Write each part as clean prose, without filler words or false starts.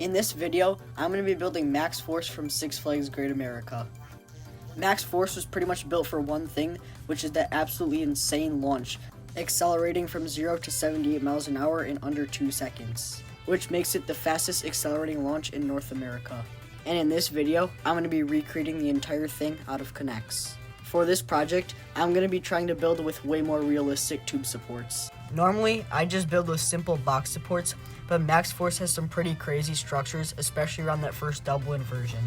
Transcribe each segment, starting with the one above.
In this video, I'm going to be building MAXX FORCE from Six Flags Great America. MAXX FORCE was pretty much built for one thing, which is that absolutely insane launch, accelerating from 0 to 78 miles an hour in under 2 seconds, which makes it the fastest accelerating launch in North America. And in this video, I'm going to be recreating the entire thing out of connects. For this project, I'm going to be trying to build with way more realistic tube supports. Normally, I just build with simple box supports, but MAXX FORCE has some pretty crazy structures, especially around that first double inversion.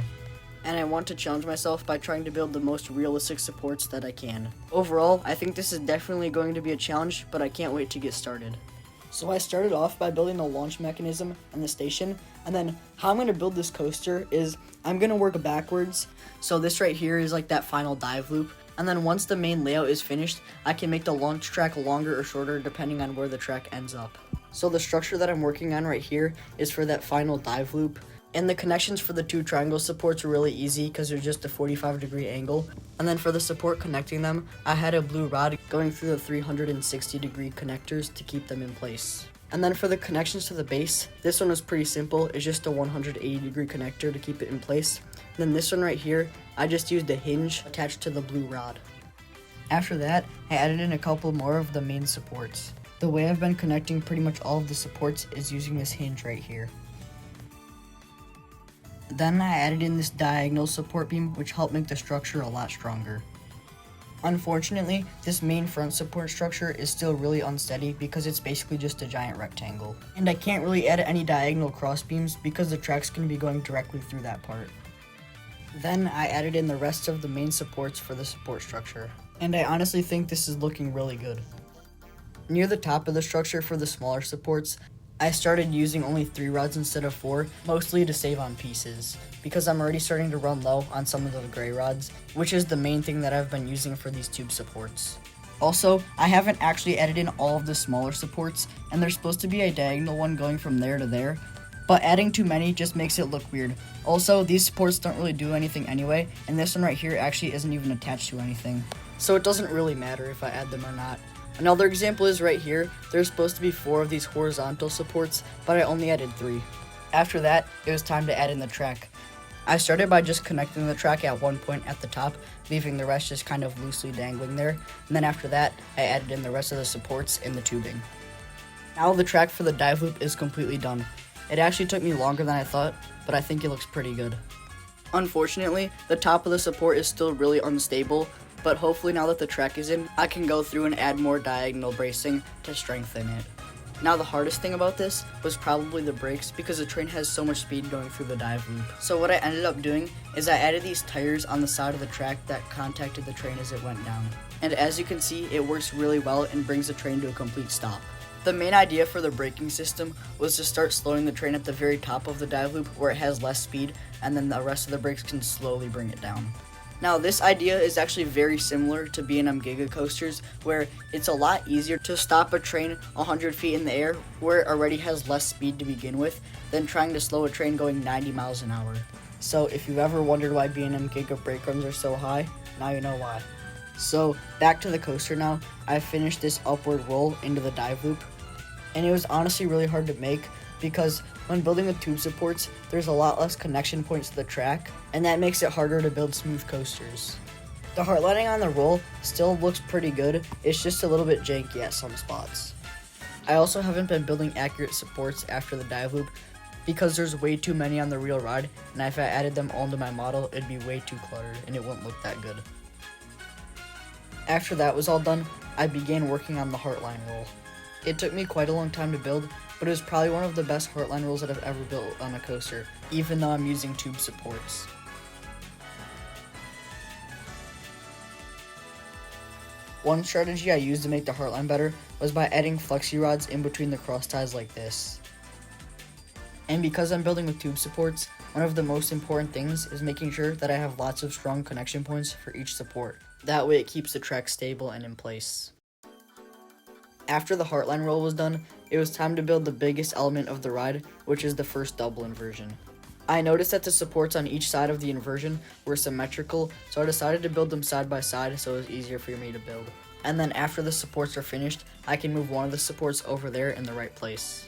And I want to challenge myself by trying to build the most realistic supports that I can. Overall, I think this is definitely going to be a challenge, but I can't wait to get started. So I started off by building the launch mechanism and the station, and then how I'm going to build this coaster is I'm going to work backwards. So this right here is like that final dive loop, and then once the main layout is finished, I can make the launch track longer or shorter depending on where the track ends up. So the structure that I'm working on right here is for that final dive loop. And the connections for the two triangle supports are really easy because they're just a 45-degree angle. And then for the support connecting them, I had a blue rod going through the 360-degree connectors to keep them in place. And then for the connections to the base, this one was pretty simple. It's just a 180-degree connector to keep it in place. And then this one right here, I just used a hinge attached to the blue rod. After that, I added in a couple more of the main supports. The way I've been connecting pretty much all of the supports is using this hinge right here. Then I added in this diagonal support beam, which helped make the structure a lot stronger. Unfortunately, this main front support structure is still really unsteady because it's basically just a giant rectangle. And I can't really add any diagonal cross beams because the track's going to be going directly through that part. Then I added in the rest of the main supports for the support structure. And I honestly think this is looking really good. Near the top of the structure for the smaller supports, I started using only 3 rods instead of 4, mostly to save on pieces, because I'm already starting to run low on some of the gray rods, which is the main thing that I've been using for these tube supports. Also, I haven't actually added in all of the smaller supports, and there's supposed to be a diagonal one going from there to there, but adding too many just makes it look weird. Also, these supports don't really do anything anyway, and this one right here actually isn't even attached to anything, so it doesn't really matter if I add them or not. Another example is right here. There's supposed to be 4 of these horizontal supports, but I only added 3. After that, it was time to add in the track. I started by just connecting the track at one point at the top, leaving the rest just kind of loosely dangling there, and then after that, I added in the rest of the supports in the tubing. Now the track for the dive loop is completely done. It actually took me longer than I thought, but I think it looks pretty good. Unfortunately, the top of the support is still really unstable, but hopefully now that the track is in, I can go through and add more diagonal bracing to strengthen it. Now the hardest thing about this was probably the brakes because the train has so much speed going through the dive loop. So what I ended up doing is I added these tires on the side of the track that contacted the train as it went down. And as you can see, it works really well and brings the train to a complete stop. The main idea for the braking system was to start slowing the train at the very top of the dive loop where it has less speed, and then the rest of the brakes can slowly bring it down. Now this idea is actually very similar to B&M Giga coasters, where it's a lot easier to stop a train 100 feet in the air where it already has less speed to begin with than trying to slow a train going 90 miles an hour. So if you've ever wondered why B&M Giga brake runs are so high, now you know why. So back to the coaster now. I finished this upward roll into the dive loop, and it was honestly really hard to make because when building with tube supports, there's a lot less connection points to the track, and that makes it harder to build smooth coasters. The heartlining on the roll still looks pretty good, it's just a little bit janky at some spots. I also haven't been building accurate supports after the dive loop because there's way too many on the real ride, and if I added them all into my model, it'd be way too cluttered and it wouldn't look that good. After that was all done, I began working on the heartline roll. It took me quite a long time to build, but it was probably one of the best heartline rolls that I've ever built on a coaster, even though I'm using tube supports. One strategy I used to make the heartline better was by adding flexi rods in between the cross ties like this. And because I'm building with tube supports, one of the most important things is making sure that I have lots of strong connection points for each support. That way it keeps the track stable and in place. After the heartline roll was done, it was time to build the biggest element of the ride, which is the first double inversion. I noticed that the supports on each side of the inversion were symmetrical, so I decided to build them side by side so it was easier for me to build. And then after the supports are finished, I can move one of the supports over there in the right place.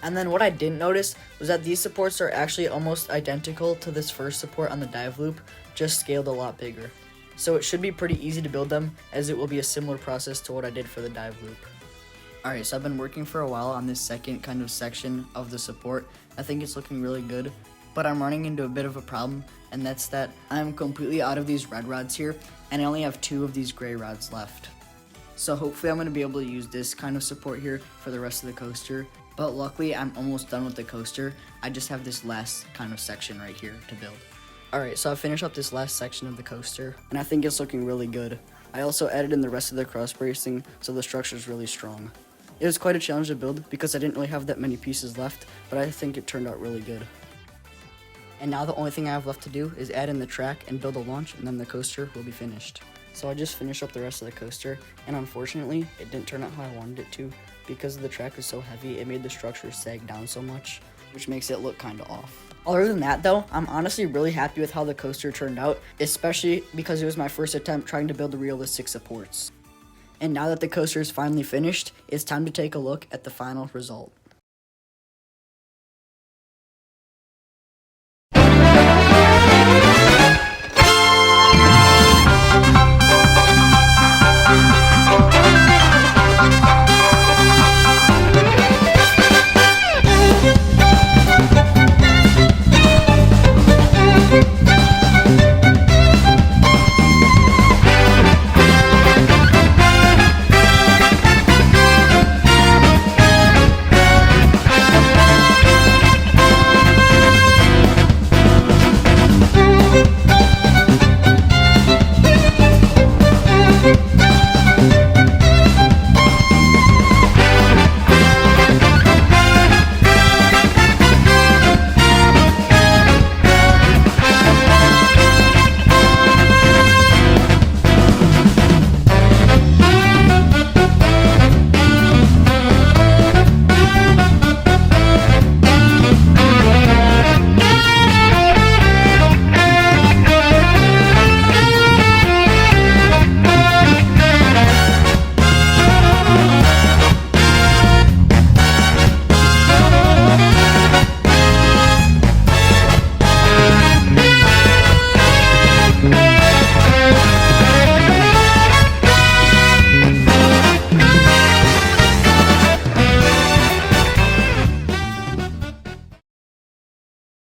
And then what I didn't notice was that these supports are actually almost identical to this first support on the dive loop, just scaled a lot bigger. So it should be pretty easy to build them, as it will be a similar process to what I did for the dive loop. Alright, so I've been working for a while on this second kind of section of the support. I think it's looking really good, but I'm running into a bit of a problem, and that's that I'm completely out of these red rods here, and I only have 2 of these gray rods left. So hopefully I'm going to be able to use this kind of support here for the rest of the coaster. But luckily, I'm almost done with the coaster. I just have this last kind of section right here to build. Alright, so I finished up this last section of the coaster, and I think it's looking really good. I also added in the rest of the cross bracing, so the structure is really strong. It was quite a challenge to build because I didn't really have that many pieces left, but I think it turned out really good. And now the only thing I have left to do is add in the track and build a launch, and then the coaster will be finished. So I just finished up the rest of the coaster, and unfortunately, it didn't turn out how I wanted it to. Because the track is so heavy, it made the structure sag down so much, which makes it look kind of off. Other than that though, I'm honestly really happy with how the coaster turned out, especially because it was my first attempt trying to build realistic supports. And now that the coaster is finally finished, it's time to take a look at the final result.